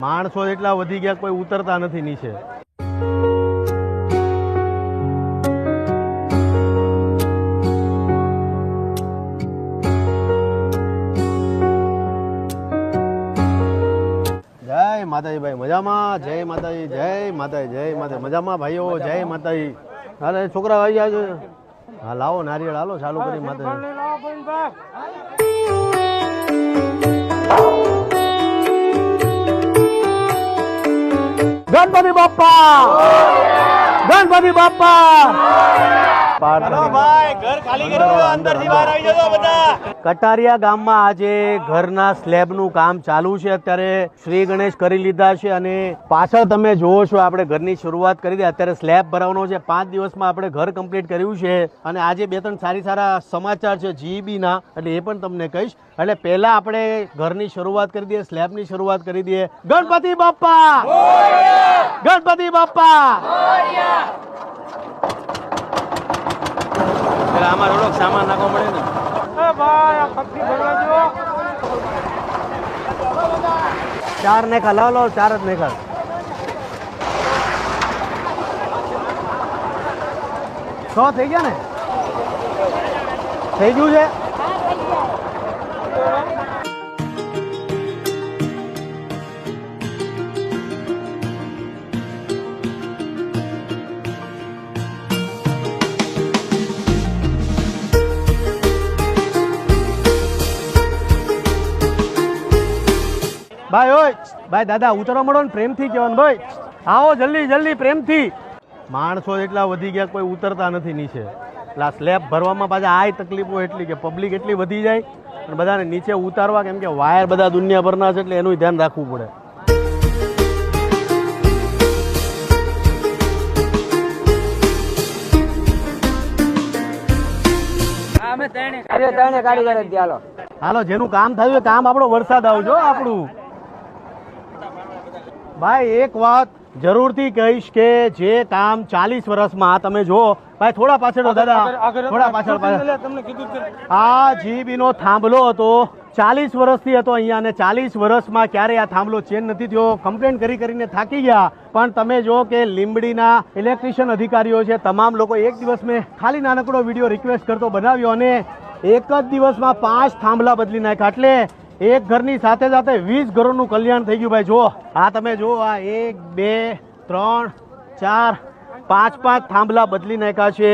માણસો એટલા વધી ગયા કોઈ ઉતરતા નથી નીચે. જય માતાજી ભાઈ, મજામાં? જય માતાજી, જય માતાજી, જય માતાજી, મજામાં ભાઈઓ? જય માતાજી. હાલે છોકરા આવી જાય છે. હા લાવો નારિયેળ, હાલો ચાલુ કરી માતાજી. ગણપતિ બાપ્પા, ગણપતિ બાપ્પા. કટારિયા ગામમાં આજે ઘરના સ્લેબનું કામ ચાલુ છે. અત્યારે શ્રી ગણેશ કરી લીધા છે અને પાછળ તમે જોવો છો આપણે ઘરની શરૂઆત કરી દે. અત્યારે સ્લેબ ભરાવવાનો છે. 5 દિવસમાં આપણે ઘર કમ્પ્લીટ કર્યું છે અને આજે 2-3 સારા સમાચાર છે જીઈબી ના, એટલે એ પણ તમને કહીશ. એટલે પહેલા આપણે ઘરની શરૂઆત કરી દઈએ, સ્લેબની શરૂઆત કરી દઈએ. ગણપતિ બાપ્પા, ગણપતિ બાપ્પા. આમાં થોડોક સામાન નાખવો પડે ને. 4 ને ખા, લો 4 જ ને ખા. થઈ ગયા ને? થઈ ગયું છે. ભાઈ ઓય ભાઈ, દાદા ઉતરવા મળો ને, પ્રેમથી કહેવાનું ભાઈ. આવો જલ્દી જલ્દી પ્રેમથી. માણસો એટલા વધી ગયા કોઈ ઉતરતા નથી નીચે. એટલે આ સ્લેબ ભરવામાં પાછા આ તકલીફો એટલી કે પબ્લિક એટલી વધી જાય અને બધાને નીચે ઉતારવા, કેમ કે વાયર બધા દુનિયાભરના છે એટલે એનું ધ્યાન રાખવું પડે. હાલો જેનું કામ થયું કામ આપણો વરસાદ આવજો આપણું. ભાઈ એક વાત જરૂરથી કહીશ કે જે કામ 40 વર્ષમાં તમે જો ભાઈ, થોડા પાછળ દાદા, થોડા પાછળ. આ જીબી નો થાંભલો હતો, 40 વર્ષથી હતો અહીંયા, અને 40 વર્ષમાં ક્યારે આ થાંભલો ચેન્જ નથી થયો. કમ્પ્લેન કરીને થાકી ગયા. પણ તમે જો કે લીંબડીના ઇલેક્ટ્રિશિયન અધિકારીઓ છે, તમામ લોકો એક દિવસ મેં ખાલી નાનકડો વિડીયો રિક્વેસ્ટ કરતો બનાવ્યો અને એક જ દિવસમાં 5 થાંભલા બદલી નાખ્યા. એટલે એક ઘરની સાથે સાથે 20 ઘરોનું કલ્યાણ થઈ ગયું. ભાઈ જો આ તમે જો, આ 1 2 3 4 5 થાંભલા બદલી નાખ્યા છે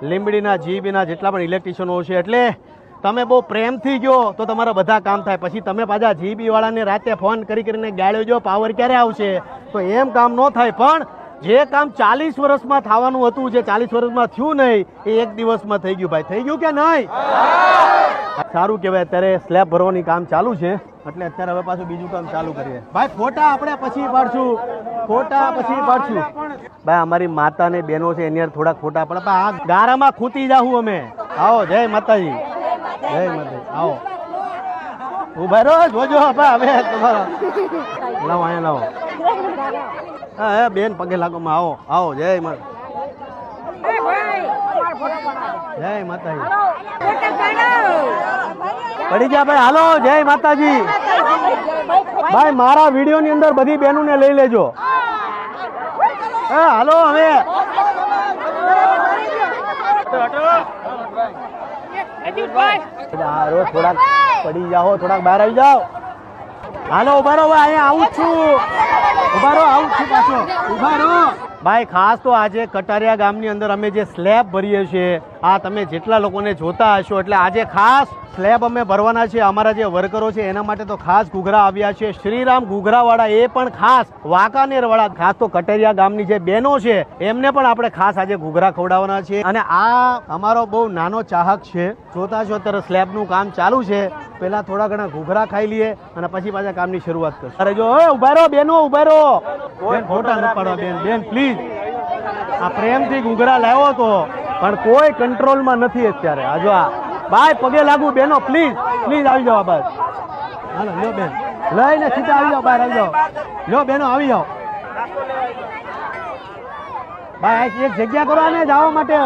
લીંબડીના જીબીના જેટલા પણ ઇલેક્ટ્રિશિયનો છે. એટલે તમે બહુ પ્રેમથી ગયો તો તમારા બધા કામ થાય. પછી તમે પાછા જીબી વાળાને રાતે ફોન કરીને ગાળ્યો જો પાવર ક્યારે આવશે, તો એમ કામ ન થાય. પણ જે કામ 40 વર્ષમાં થવાનું હતું, જે 40 વર્ષમાં થયું નહીં, એ એક દિવસમાં થઈ ગયું. ભાઈ થઈ ગયું કે નહીં? સારું કહેવાય. અત્યારે સ્લેબ ભરવાની કામ ચાલુ છે એટલે અત્યારે હવે પાછું બીજું કામ ચાલુ કરીએ. ભાઈ ફોટા આપણે પછી પાડશું, ફોટા પછી પાડશું. ભાઈ અમારી માતા ને બહેનો છે એની થોડાક ફોટા પડે. આ ગારામાં ખૂતી જાહું અમે. આવો જય માતાજી, જય માતાજી. આવો ઉભા રહો, જોજો હવે તમારા. લાવો અહીંયા લાવો. હા બેન પગે લાગોમાં. આવો આવો. જય માતા, જય માતાજી. પડી ગયા ભાઈ. હાલો જય માતાજી. ભાઈ મારા વિડીયો ની અંદર બધી બહેનો ને લઈ લેજો. હાલો હવે થોડાક પડી જાઓ, થોડાક બહાર આવી જાઓ. હાલો ઉભા રહો. અહીંયા આવું જ છું. ઉભા રહો, આવું જ છું પાછો. ઉભા રહો ભાઈ. ખાસ તો આજે કટારિયા ગામની અંદર અમે જે સ્લેબ ભરીએ છીએ, આ તમે જેટલા લોકોને જોતા હશો, એટલે આજે ખાસ સ્લેબ અમે ભરવાના છે. અમારા જે વર્કરો છે એના માટે તો ખાસ ઘૂઘરા આવ્યા છે. શ્રીરામ ઘૂઘરાવાળા, એ પણ ખાસ વાંકાનેરવાળા. ખાસ તો કટારિયા ગામની જે બહેનો છે એમને પણ આપણે ખાસ આજે ઘૂઘરા ખવડાવવાના છે. અને આ અમારો બહુ નાનો ચાહક છે. જોતા છો અત્યારે સ્લેબનું કામ ચાલુ છે. પેલા થોડા ઘણા ઘૂઘરા ખાઈ લઈએ અને પછી પાછા કામની શરૂઆત કરશું. અરે જો ઉભા રહો બેનો, ઉભા રહો. ફોટા ન પાડવા બેન, બેન પ્લીઝ. આ પ્રેમથી ઘૂઘરા લાવ્યો તો પણ કોઈ કંટ્રોલમાં નથી અત્યારે. આ જો આ ભાઈ પગે લાગુ બેનો, પ્લીઝ પ્લીઝ આવી જાઓ બસ. હાલો લ્યો બેન, લઈને સીધા આવી જાઓ, બહાર આવી જાઓ. લ્યો બેનો આવી જાઓ. ભાઈ એક જગ્યા કરો ને જવા માટે.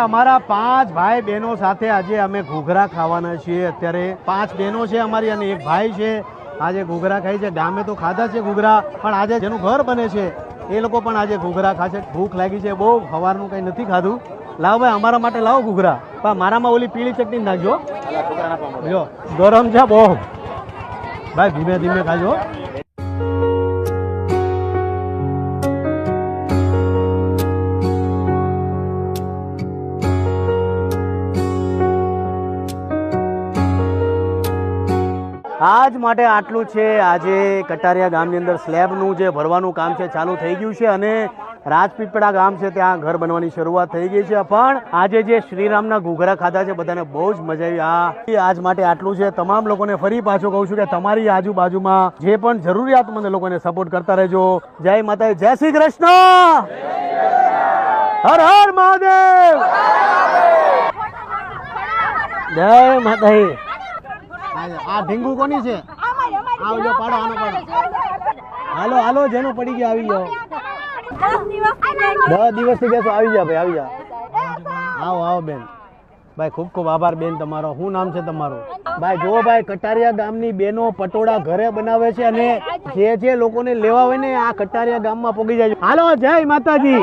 અમારા 5 ભાઈ બહેનો સાથે આજે અમે ઘૂઘરા ખાવાના છીએ. અત્યારે 5 બહેનો છે અમારી અને એક ભાઈ છે. આજે ઘૂઘરા ખાય છે. ગામે તો ખાધા છે ઘૂઘરા, પણ આજે જેનું ઘર બને છે એ લોકો પણ આજે ઘૂઘરા ખાશે. ભૂખ લાગી છે બહુ, સવારનું કંઈ નથી ખાધું. લાવો ભાઈ અમારા માટે લાવો ઘૂઘરા. પણ મારામાં ઓલી પીળી ચટણી નાખજો. જો ગરમ છે બહુ ભાઈ, ધીમે ધીમે ખાજો. આજ માટે આટલું છે. આજે કટારિયા ગામની અંદર સ્લેબનું જે ભરવાનું કામ છે ચાલુ થઈ ગયું છે અને રાજપીપળા ગામ છે ત્યાં ઘર બનવાની શરૂઆત થઈ ગઈ છે. પણ આજે જે શ્રીરામના ઘૂઘરા ખાધા છે બધાને બહુ જ મજા આવી. આજ માટે આટલું છે. તમામ લોકોને ફરી પાછું કહું છું કે તમારી આજુબાજુમાં જે પણ જરૂરિયાતમંદ લોકોને સપોર્ટ કરતા રહેજો. જય માતા, જય શ્રી કૃષ્ણ, હર હર મહાદેવ, જય માતા. આ ઢીંગુ કોની છે? આવજો, પાડો આનો પાડો. હાલો હાલો, જેનો પડી ગયા આવી જાઓ. 10 દિવસથી બેસો. આવી જા ભાઈ, આવી જા. આવો આવો બેન. ભાઈ ખૂબ ખૂબ આભાર બેન તમારો. શું નામ છે તમારું? ભાઈ જુઓ ભાઈ, કટારિયા ગામની બેનો પટોળા ઘરે બનાવે છે અને જે લોકોને લેવા હોય ને આ કટારિયા ગામમાં પોગી જાય. હાલો, જય માતાજી.